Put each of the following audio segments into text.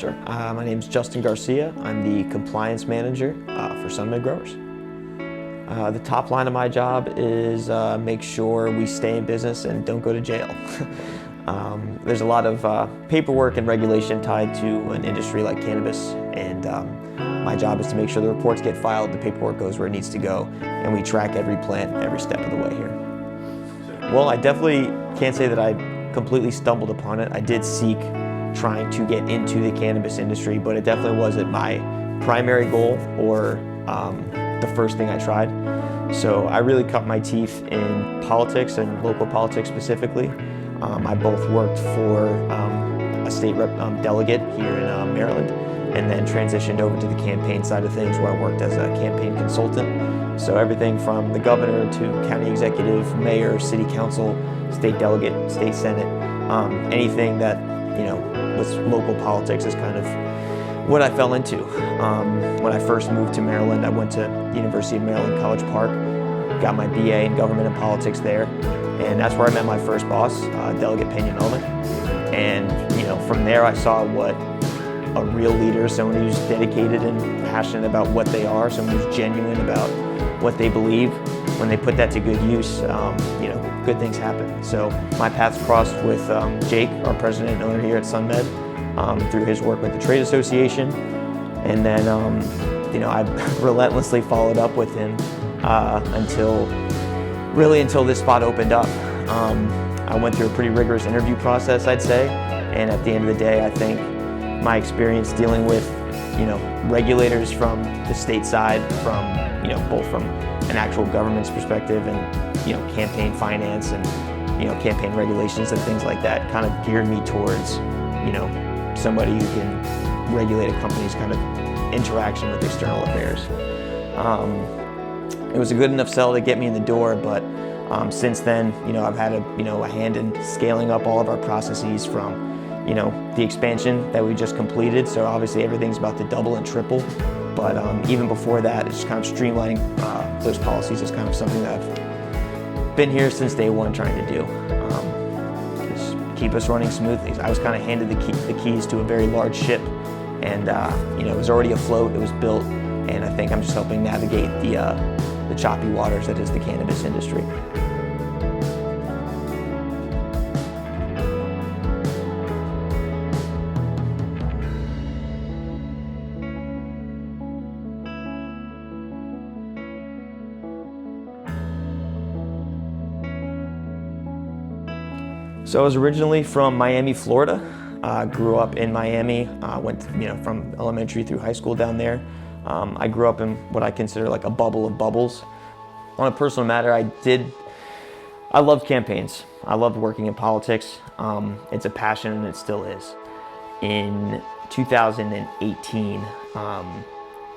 Sure. My name is Justin Garcia. I'm the compliance manager for SunMed Growers. The top line of my job is make sure we stay in business and don't go to jail. There's a lot of paperwork and regulation tied to an industry like cannabis, and my job is to make sure the reports get filed, the paperwork goes where it needs to go, and we track every plant every step of the way here. Well, I definitely can't say that I completely stumbled upon it. I did seek trying to get into the cannabis industry, but it definitely wasn't my primary goal or the first thing I tried. So I really cut my teeth in politics and local politics specifically. I both worked for a state rep delegate here in Maryland, and then transitioned over to the campaign side of things, where I worked as a campaign consultant. So everything from the governor to county executive, mayor, city council, state delegate, state senate, anything that was local politics is kind of what I fell into. When I first moved to Maryland, I went to the University of Maryland, College Park, got my BA in government and politics there, and that's where I met my first boss, Delegate Peña-Melnick. And from there I saw what a real leader, someone who's dedicated and passionate about what they are, someone who's genuine about what they believe, when they put that to good use, good things happen. So my paths crossed with Jake, our president and owner here at SunMed, through his work with the trade association. And then, I relentlessly followed up with him until this spot opened up. I went through a pretty rigorous interview process, I'd say. And at the end of the day, I think my experience dealing with, regulators from the state side, from, both from an actual government's perspective and, campaign finance and, campaign regulations and things like that, kind of geared me towards, somebody who can regulate a company's kind of interaction with external affairs. It was a good enough sell to get me in the door, but since then, I've had a hand in scaling up all of our processes from, the expansion that we just completed. So obviously everything's about to double and triple, but even before that, it's just kind of streamlining those policies is kind of something that I've been here since day one trying to do. Just keep us running smoothly. I was kind of handed the keys to a very large ship, and it was already afloat, it was built, and I think I'm just helping navigate the choppy waters that is the cannabis industry. So I was originally from Miami, Florida. Grew up in Miami, went from elementary through high school down there. I grew up in what I consider like a bubble of bubbles. On a personal matter, I loved campaigns. I loved working in politics. It's a passion, and it still is. In 2018,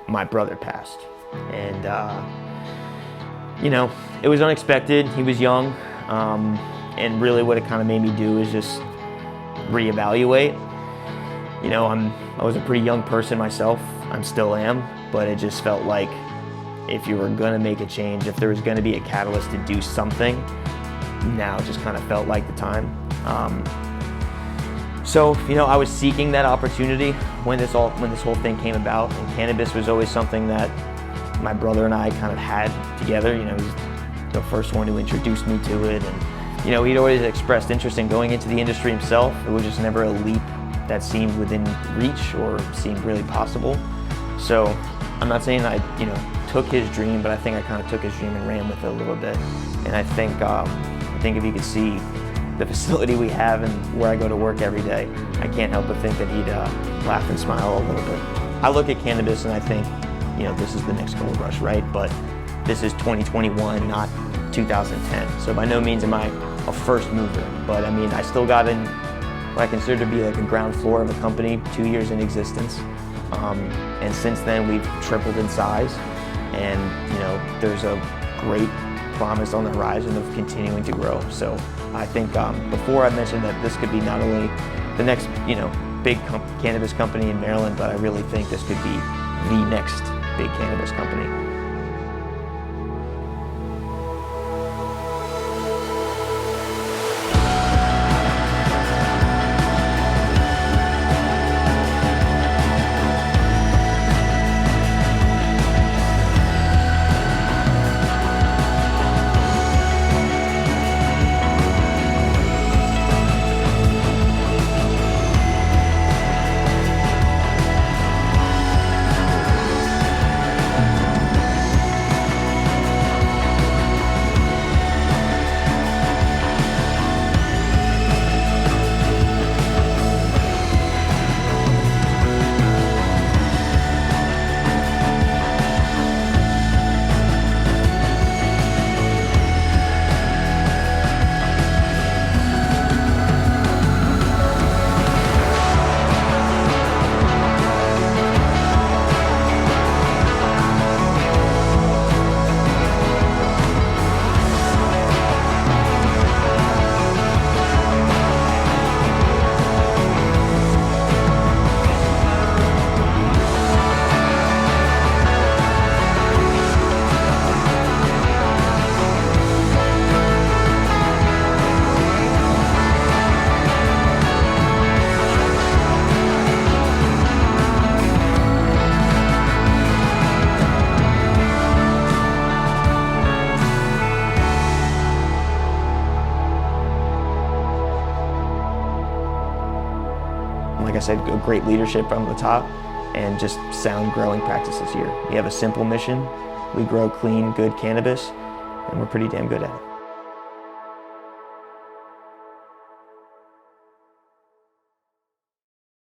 my brother passed. And, it was unexpected. He was young. And really what it kind of made me do is just reevaluate. I was a pretty young person myself. I still am, but it just felt like if you were gonna make a change, if there was gonna be a catalyst to do something, now it just kind of felt like the time. So I was seeking that opportunity when this whole thing came about, and cannabis was always something that my brother and I kind of had together. He was the first one who introduced me to it, and he'd always expressed interest in going into the industry himself. It was just never a leap that seemed within reach or seemed really possible. So I'm not saying I, took his dream, but I think I kind of took his dream and ran with it a little bit. And I think if you could see the facility we have and where I go to work every day, I can't help but think that he'd laugh and smile a little bit. I look at cannabis and I think, this is the next gold rush, right? But this is 2021, not 2010. So by no means am I a first mover, but I still got in what I consider to be like a ground floor of a company, 2 years in existence. And since then we've tripled in size, and there's a great promise on the horizon of continuing to grow. So I think before I mentioned that this could be not only the next big cannabis company in Maryland, but I really think this could be the next big cannabis company. said, a great leadership from the top and just sound growing practices here. We have a simple mission. We grow clean, good cannabis, and we're pretty damn good at it.